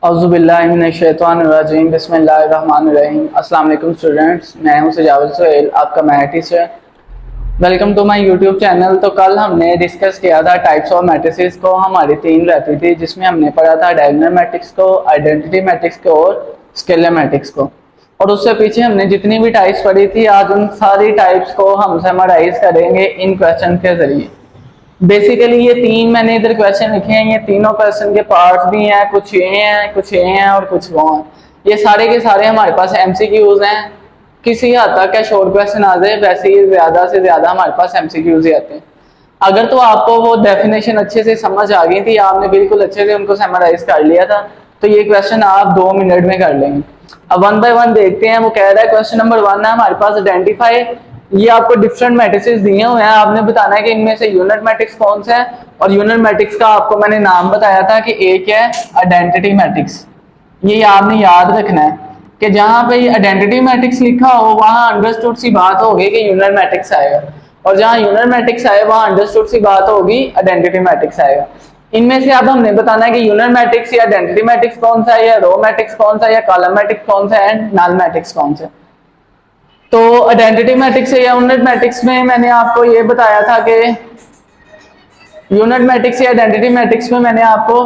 औज़ुबिल्लाहिमिनश्शैतानिर्रजीम बिस्मिल्लाहिर्रहमानिर्रहीम। अस्सलाम वालेकुम स्टूडेंट्स, मैं हूं सजावल सोहेल, आपका math teacher. Welcome to my YouTube channel. तो कल हमने डिस्कस किया था टाइप्स ऑफ मैट्रिसेस को। हमारी तीन रहती थी जिसमें हमने पढ़ा था डायगोनल मैट्रिक्स को, आइडेंटिटी मैट्रिक्स को और स्केलर मैट्रिक्स को। और उससे पीछे हमने जितनी भी टाइप्स पढ़ी थी, आज उन सारी टाइप्स को हम समराइज करेंगे इन क्वेश्चन के जरिए। बेसिकली ये तीन मैंने इधर क्वेश्चन लिखे हैं, ये तीनों क्वेश्चन के पार्ट्स भी हैं, कुछ ये हैं, कुछ ये हैं और कुछ वो हैं। ये सारे के सारे हमारे पास एमसीक्यूज हैं। किसी हद तक क्या शॉर्ट क्वेश्चन आ जाए, वैसे ही ज्यादा से ज्यादा हमारे पास एमसीक्यूज ही आते हैं। अगर तो आपको वो डेफिनेशन अच्छे से समझ आ गई थी, आपने बिल्कुल अच्छे से उनको समराइज कर लिया था, तो ये क्वेश्चन आप 2 मिनट में कर लेंगे। अब वन बाय वन देखते हैं। वो कह रहा है क्वेश्चन नंबर 1 है हमारे पास, आइडेंटिफाई। ये आपको डिफरेंट मैट्रिसेस दिए हुए हैं, आपने बताना है कि इनमें से यूनिट मैट्रिक्स कौन सा है। और यूनिट मैट्रिक्स का आपको मैंने नाम बताया था कि एक है आइडेंटिटी मैट्रिक्स। ये आपने याद रखना है कि जहां पे आइडेंटिटी मैट्रिक्स लिखा हो वहां अंडरस्टूड सी बात होगी कि यूनिट मैट्रिक्स आएगा, और जहां यूनिट मैट्रिक्स आए वहां अंडरस्टूड सी बात होगी आइडेंटिटी मैट्रिक्स आएगा। इनमें से अब हमने बताना है कि यूनिट मैट्रिक्स या आइडेंटिटी मैट्रिक्स कौन सा है, या रो मैट्रिक्स कौन सा है, या कॉलम मैट्रिक्स कौन सा है, एंड नल मैट्रिक्स कौन सा है। तो आइडेंटिटी मैट्रिक्स या यूनिट मैट्रिक्स में मैंने आपको ये बताया था कि यूनिट मैट्रिक्स या आइडेंटिटी मैट्रिक्स में मैंने आपको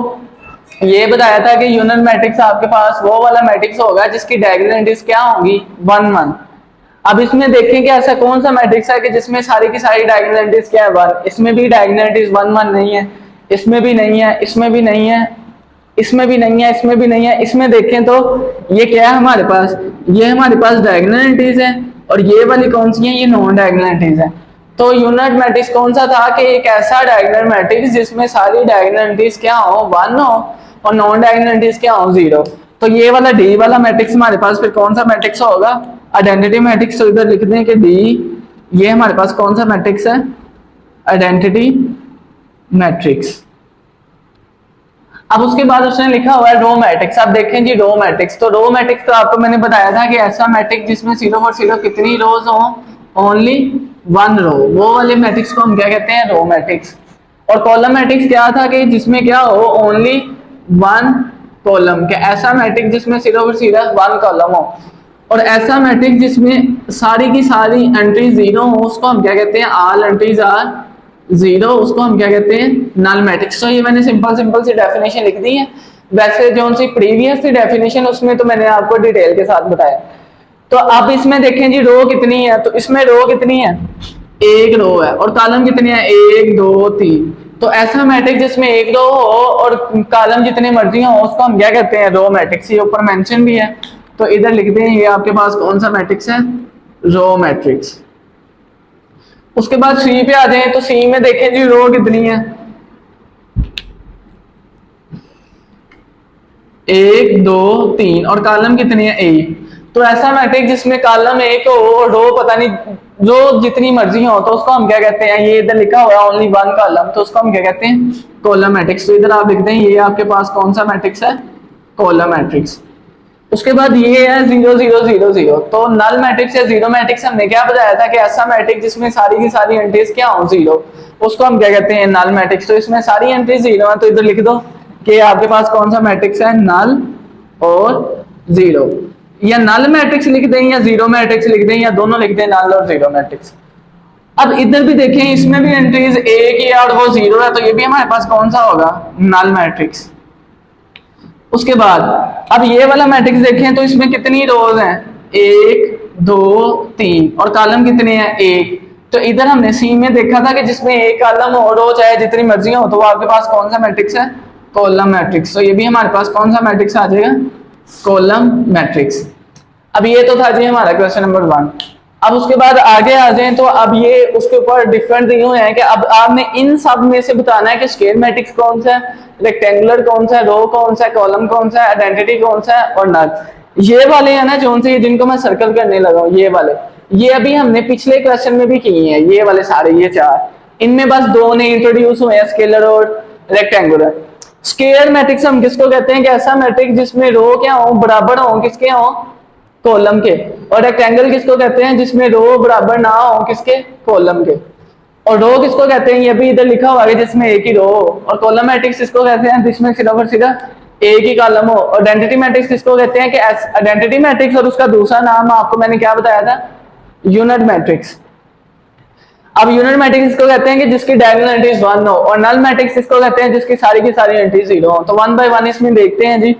ये बताया था कि यूनिट मैट्रिक्स आपके पास वो वाला मैट्रिक्स होगा जिसकी डायगोनल एंट्रीज क्या होंगी, 1 1। अब इसमें देखें कि ऐसा कौन सा मैट्रिक्स है कि जिसमें सारी की सारी डायगोनल एंट्रीज क्या है, 1। इसमें भी डायगोनल एंट्रीज 1 1 नहीं है, इसमें भी नहीं है, इसमें भी नहीं है, इसमें भी नहीं है, इसमें भी नहीं है। इसमें देखें तो ये क्या है हमारे पास, ये हमारे पास डायगोनल एंट्रीज है, और ये वाली कौन सी है, ये नॉन डायगोनल एंट्रीज है। तो यूनिट मैट्रिक्स कौन सा था कि एक ऐसा डायगोनल मैट्रिक्स जिसमें सारी डायगोनल एंट्रीज क्या हो, 1 हो, और नॉन डायगोनल एंट्रीज क्या हो, 0। तो ये वाला डी वाला मैट्रिक्स हमारे पास फिर कौन सा मैट्रिक्स होगा, आइडेंटिटी मैट्रिक्स। तो इधर लिख दें कि डी ये हमारे पास कौन सा मैट्रिक्स है, आइडेंटिटी मैट्रिक्स। अब उसके बाद उसने लिखा हुआ है रो मैट्रिक्स। अब देखें जी रो मैट्रिक्स। तो रो मैट्रिक्स तो आपको मैंने बताया था कि ऐसा मैट्रिक्स जिसमें 0 और 0 कितनी रोज हो, ओनली 1 रो, वो वाले मैट्रिक्स को हम क्या कहते हैं, रो मैट्रिक्स। और कॉलम मैट्रिक्स क्या था कि जिसमें क्या हो, ओनली 1 कॉलम के। ऐसा मैट्रिक्स जिसमें 0 और 0 1 कॉलम हो, और ऐसा मैट्रिक्स जिसमें सारी की सारी एंट्री 0 हो, उसको हम क्या कहते हैं, ऑल एंट्रीज आर 0, उसको हम क्या कहते हैं, नल मैट्रिक्स। तो ये मैंने सिंपल सिंपल सी डेफिनेशन लिख दी है। वैसे जो उनकी प्रीवियस थी डेफिनेशन उसमें तो मैंने आपको डिटेल के साथ बताया। तो अब इसमें देखें जी रो कितनी है, तो इसमें रो कितनी है, एक रो है, और कॉलम कितने हैं, 1 2 3। तो ऐसा मैट्रिक्स जिसमें एक रो हो और कॉलम जितने मर्जी हो उसको हम क्या कहते हैं, रो मैट्रिक्स। ये ऊपर मेंशन भी है, तो इधर लिख दें ये आपके पास कौन सा मैट्रिक्स है, रो मैट्रिक्स। उसके बाद सी पे आ जाए, तो सी में देखें जी रो कितनी है, 1 2 3, और कॉलम कितनी है, 1। तो ऐसा मैट्रिक्स जिसमें कॉलम 1 हो और रो पता नहीं जो जितनी मर्जी हो, तो उसको हम क्या कहते हैं, ये इधर लिखा हुआ है ओनली 1 कॉलम, तो उसको हम क्या कहते हैं, कॉलम मैट्रिक्स। तो इधर आप लिखते हैं ये आपके पास कौन सा मैट्रिक्स है, कॉलम मैट्रिक्स। उसके बाद ये है 0 0 0 0। तो नल मैट्रिक्स या जीरो मैट्रिक्स हमने क्या बताया था कि ऐसा मैट्रिक्स जिसमें सारी की सारी एंट्रीज क्या हो, 0, उसको हम क्या कहते हैं, नल मैट्रिक्स। तो इसमें सारी एंट्रीज 0 है, तो इधर लिख दो कि आपके पास कौन सा मैट्रिक्स है, नल और 0। या नल मैट्रिक्स लिख दें या जीरो मैट्रिक्स लिख दें, या दोनों लिख दें, नल और जीरो मैट्रिक्स। अब इधर भी देखें, इसमें भी एंट्रीज 1 ही है और वो 0 है, तो ये भी हमारे पास कौन सा होगा, नल मैट्रिक्स। उसके बाद अब ये वाला मैट्रिक्स देखें, तो इसमें कितनी रोज हैं, 1 2 3, और कॉलम कितने हैं, 1। तो इधर हमने सी में देखा था कि जिसमें एक कॉलम और रो चाहे जितनी मर्जी हो, तो वो आपके पास कौन सा मैट्रिक्स है, कॉलम मैट्रिक्स। तो ये भी हमारे पास कौन सा मैट्रिक्स आ जाएगा, कॉलम मैट्रिक्स। अब ये तो था जी हमारा क्वेश्चन नंबर 1। अब उसके बाद आगे आ जाएं, तो अब ये उसके ऊपर डिफरेंट दिए हुए हैं कि अब आपने इन सब में से बताना है कि स्क्वायर मैट्रिक्स कौन सा है, रेक्टेंगुलर कौन सा है, रो कौन सा है, कॉलम कौन सा है, आइडेंटिटी कौन सा है, और नल। ये वाले हैं ना जो से जिनको मैं सर्कल करने लगा हूं, ये वाले, ये अभी हमने पिछले क्वेश्चन में भी किए हैं, ये वाले सारे, ये 4। इनमें बस 2 ने इंट्रोड्यूस हुए हैं, स्केलर और रेक्टेंगुलर। स्क्वायर मैट्रिक्स हम किसको कहते हैं कि ऐसा मैट्रिक्स जिसमें रो क्या हो, बराबर हो किसके हो, कॉलम के। और रेक्टेंगल किसको कहते हैं, जिसमें रो बराबर ना हो किसके, कॉलम के। और रो किसको कहते हैं, ये भी इधर लिखा हुआ है जिसमें एक ही रो हो। और कॉलम मैट्रिक्स किसको कहते हैं, जिसमें सिर्फ और सिर्फ एक ही कॉलम हो। आइडेंटिटी मैट्रिक्स किसको कहते हैं कि आइडेंटिटी मैट्रिक्स और उसका दूसरा नाम आपको मैंने क्या बताया था, यूनिट मैट्रिक्स। अब यूनिट मैट्रिक्स इसको कहते हैं कि जिसकी डायगोनल एंट्रीज 1 हो, और नल मैट्रिक्स इसको कहते हैं जिसकी सारी की सारी एंट्रीज 0 हो। तो 1 बाय 1 इसमें देखते हैं जी।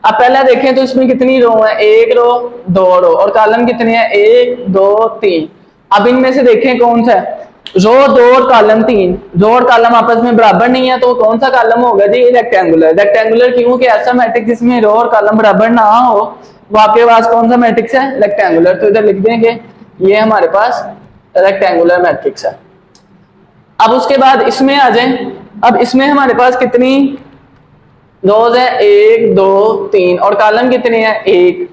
अब पहला देखें तो इसमें कितनी रो है, एक रो, दो रो, और कॉलम कितने हैं, 1 2 3। अब इनमें से देखें कौन सा है, रो 2 और कॉलम 3, रो और कॉलम आपस में बराबर नहीं है, तो कौन सा कॉलम होगा जी, रेक्टेंगुलर। रेक्टेंगुलर क्यों कि ऐसा मैट्रिक्स जिसमें रो और कॉलम बराबर ना हो वो आपके पास कौन सा मैट्रिक्स है, रेक्टेंगुलर। तो इधर लिख देंगे ये हमारे पास रेक्टेंगुलर मैट्रिक्स है। अब उसके बाद इसमें आ जाए। अब इसमें हमारे पास कितनी रोज है, 1 2 3, और कॉलम कितने हैं, 1।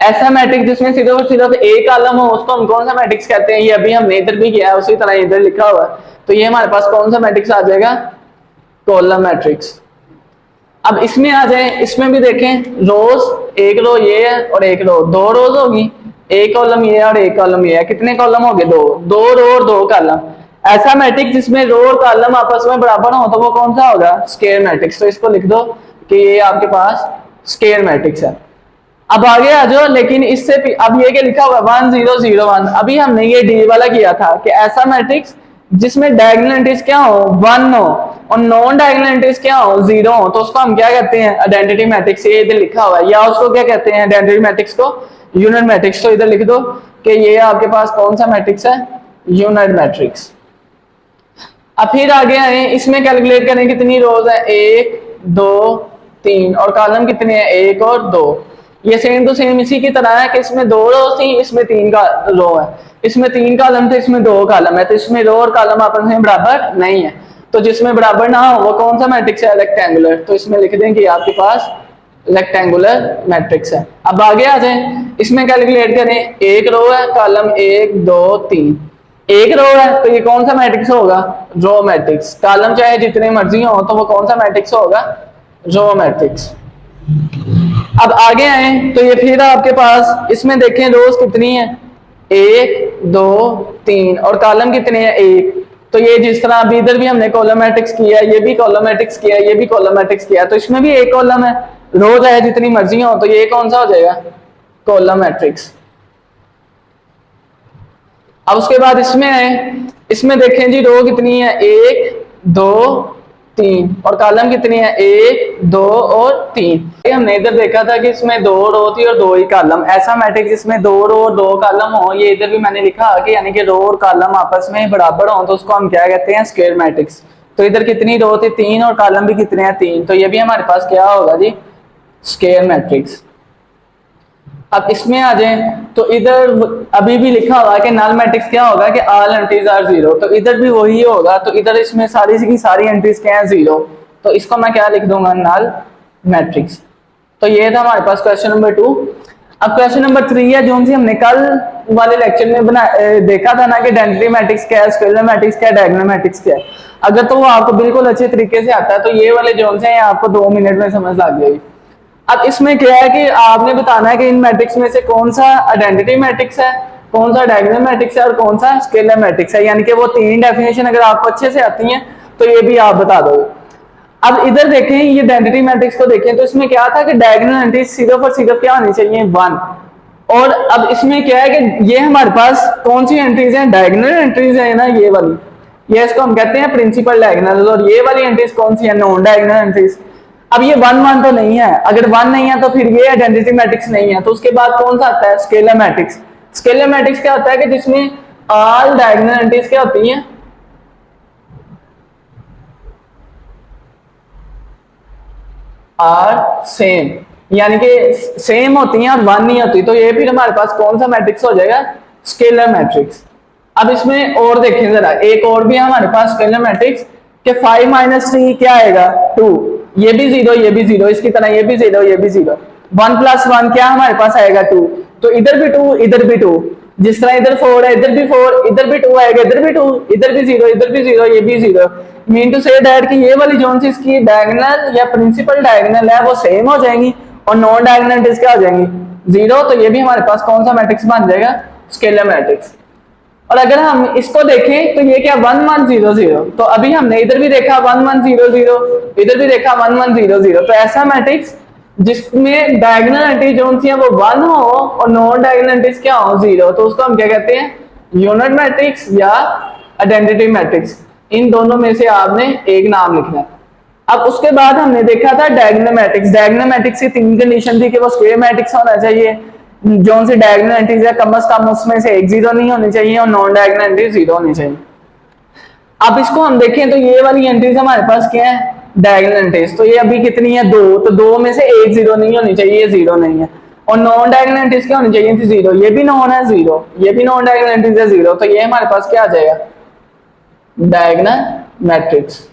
ऐसा मैट्रिक्स जिसमें सिर्फ और सिर्फ एक कॉलम हो उसको हम कौन सा मैट्रिक्स कहते हैं, ये अभी हमने इधर भी किया है, उसी तरह इधर लिखा हुआ है। तो ये हमारे पास कौन सा मैट्रिक्स आ जाएगा, कॉलम मैट्रिक्स। अब इसमें आ जाए, इसमें भी देखें रोज, एक रो ये है और एक रो, दो रोज होगी, एक कॉलम ये है और एक कॉलम ये है, कितने कॉलम हो गए, दो, दो रो और दो कॉलम। ऐसा मैट्रिक्स जिसमें रो और कॉलम आपस में बराबर हो तो वो कौन सा होगा, स्क्वायर मैट्रिक्स। तो इसको लिख दो कि ये आपके पास स्क्वायर मैट्रिक्स है। अब आगे आ जाओ, लेकिन इससे अब ये क्या लिखा हुआ 1 0 0 1। अभी हमने ये डी वाला किया था कि ऐसा मैट्रिक्स जिसमें डायगोनल एंट्रीज क्या हो, 1 हो, और नॉन डायगोनल एंट्रीज क्या हो, 0 हो, तो उसको हम क्या कहते हैं, आइडेंटिटी मैट्रिक्स। ये इधर लिखा हुआ है, या उसको क्या कहते हैं, आइडेंटिटी मैट्रिक्स को यूनिट मैट्रिक्स। तो इधर लिख दो कि ये आपके पास कौन सा मैट्रिक्स है, यूनिट मैट्रिक्स। अब फिर आगे आए, इसमें कैलकुलेट करें कितनी रोज है, 1 2 3, और कॉलम कितने हैं, 1 और 2। ये सेम टू सेम इसी की तरह है कि इसमें 2 रो थी, इसमें 3 का रो है, इसमें 3 कॉलम थे, इसमें 2 कॉलम है, तो इसमें रो और कॉलम आपस में बराबर नहीं है। तो जिसमें बराबर ना हो वो कौन सा मैट्रिक्स है, रेक्टेंगुलर। तो इसमें लिख दें कि आपके पास रेक्टेंगुलर मैट्रिक्स है। अब आगे आ जाए, इसमें कैलकुलेट करें, एक रो है, कॉलम 1 2 3, एक रो है तो ये कौन सा मैट्रिक्स होगा, रो मैट्रिक्स। कॉलम चाहे जितने मर्जी हो तो वो कौन सा मैट्रिक्स होगा, रो मैट्रिक्स। अब आगे आए तो ये फिर आपके पास इसमें देखें रोज कितनी है, 1 2 3, और कॉलम कितने हैं, 1। तो ये जिस तरह अभी इधर भी हमने कॉलम मैट्रिक्स किया है, ये भी कॉलम मैट्रिक्स किया है, ये भी कॉलम मैट्रिक्स किया है, तो इसमें भी एक कॉलम है, रो चाहे जितनी मर्जी हो, तो ये कौन सा हो जाएगा, कॉलम मैट्रिक्स। अब उसके बाद इसमें आए, इसमें देखें जी रो कितनी है, 1 2 3, और कॉलम कितनी है, 1 2 और 3। हमने इधर देखा था कि इसमें 2 रो थी और 2 ही कॉलम। ऐसा मैट्रिक्स जिसमें 2 रो और 2 कॉलम हो, ये इधर भी मैंने लिखा कि यानी कि रो और कॉलम आपस में बराबर हो तो उसको हम क्या कहते हैं, स्क्वायर मैट्रिक्स। तो इधर कितनी रो थी, 3, और कॉलम भी कितने हैं, 3, तो ये भी हमारे पास क्या होगा जी, स्क्वायर मैट्रिक्स। अब इसमें आ जाए तो इधर अभी भी लिखा हुआ है कि नल मैट्रिक्स क्या होगा कि ऑल एंट्रीज आर 0, तो इधर भी वही होगा। तो इधर इसमें सारी की सारी एंट्रीज क्या है, 0, तो इसको मैं क्या लिख दूंगा, नल मैट्रिक्स। तो ये था हमारे पास क्वेश्चन नंबर 2। अब क्वेश्चन नंबर 3 है, जो हमने कल वाले लेक्चर में देखा था ना कि आइडेंटिटी मैट्रिक्स क्या है, स्केलर मैट्रिक्स क्या है, डायगोनल मैट्रिक्स क्या है। अगर तो वो आपको बिल्कुल अच्छे तरीके से आता है तो ये वाले जोन से आपको 2 मिनट में समझ लग जाएगी। अब इसमें क्या है कि आपने बताना है कि इन मैट्रिक्स में से कौन सा आइडेंटिटी मैट्रिक्स है, कौन सा डायगोनल मैट्रिक्स है और कौन सा स्केलर मैट्रिक्स है। यानी कि वो 3 डेफिनेशन अगर आपको अच्छे से आती हैं तो ये भी आप बता दोगे। अब इधर देखें, ये आइडेंटिटी मैट्रिक्स को देखें तो इसमें क्या था कि डायगोनल एंट्रीज सिर्फ और सिर्फ क्या होनी चाहिए, 1। और अब इसमें क्या है कि ये हमारे पास कौन सी एंट्रीज हैं, डायगोनल एंट्रीज है ना, ये वाली, ये इसको हम कहते हैं प्रिंसिपल डायगोनल। और ये वाली एंट्रीज कौन सी है, नॉन डायगोनल एंट्रीज। अब ये 1 1 तो नहीं है, अगर 1 नहीं है तो फिर ये आइडेंटिटी मैट्रिक्स नहीं है। तो उसके बाद कौन सा आता है, स्केलर मैट्रिक्स। स्केलर मैट्रिक्स क्या होता है कि जिसमें ऑल डायगोनल एंट्रीज क्या होती हैं, आर सेम, यानी कि सेम होती हैं और 1 नहीं होती। तो ये फिर हमारे पास कौन सा मैट्रिक्स हो जाएगा, स्केलर मैट्रिक्स। अब इसमें और देखें जरा, एक और भी है हमारे पास स्केलर मैट्रिक्स कि 5 - 3 क्या आएगा, 2, ये भी 0 ये भी 0, इसकी तरह ये भी 0 ये भी 0, 1 + 1 क्या हमारे पास आएगा, 2। तो इधर भी 2 इधर भी 2, जिस तरह इधर 4 है इधर भी 4, इधर भी 2 आएगा इधर भी 2, इधर भी 0 इधर भी 0 ये भी 0। मीन टू से दैट कि ये वाली जोन सी इसकी डायगोनल या प्रिंसिपल डायगोनल है वो सेम हो जाएंगी और नॉन डायगोनल क्या हो जाएंगी, 0। तो ये भी हमारे पास कौन सा मैट्रिक्स बन जाएगा, स्केलर मैट्रिक्स। और अगर हम इसको देखें तो ये क्या 1 1 0 0, तो अभी हमने इधर भी देखा 1 1 0 0, इधर भी देखा 1 1 0 0। तो ऐसा मैट्रिक्स जिसमें डायगोनल एंट्रीज जो सी है वो 1 हो और नॉन डायगोनल एंट्रीज क्या हो 0, तो उसको हम क्या कहते हैं, यूनिट मैट्रिक्स या आइडेंटिटी मैट्रिक्स। इन दोनों में से आपने एक नाम लिखना है। अब उसके बाद हमने देखा था डायगोनल मैट्रिक्स। डायगोनल मैट्रिक्स की 3 कंडीशन थी कि वो स्क्वायर मैट्रिक्स होना चाहिए, जो सी डायगोनल एंट्रीज है कम से कम उसमें से एक 0 नहीं होनी चाहिए और नॉन डायगोनल एंट्रीज 0 होनी चाहिए। अब इसको हम देखें तो ये वाली एंट्रीज हमारे पास क्या है, डायगोनल एंट्रीज। तो ये अभी कितनी है, 2, तो 2 में से एक 0 नहीं होनी चाहिए, ये 0 नहीं है। और नॉन डायगोनल एंट्रीज क्या होनी चाहिए थी, 0, ये भी नॉन है 0, ये भी नॉन डायगोनल एंट्रीज है 0, तो ये हमारे पास क्या आ जाएगा, डायगोनल मैट्रिक्स।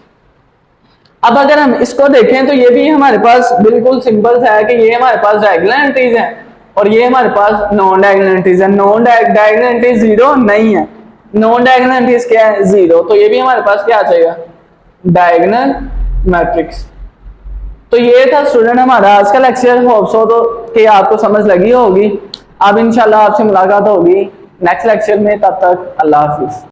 अब अगर हम इसको देखें तो ये भी हमारे पास बिल्कुल सिंपल सा है कि ये हमारे पास डायगोनल एंट्रीज है और ये हमारे पास नॉन डायगोनल एंट्रीज है। नॉन डायगोनल एंट्रीज 0 नहीं है, नॉन डायगोनल एंट्रीज क्या है, 0, तो ये भी हमारे पास क्या आ जाएगा, डायगोनल मैट्रिक्स। तो ये था स्टूडेंट हमारा आज का लेक्चर। होप सो तो कि आपको समझ लगी होगी। अब इंशाल्लाह आपसे मुलाकात होगी नेक्स्ट लेक्चर में, तब तक अल्लाह हाफिज।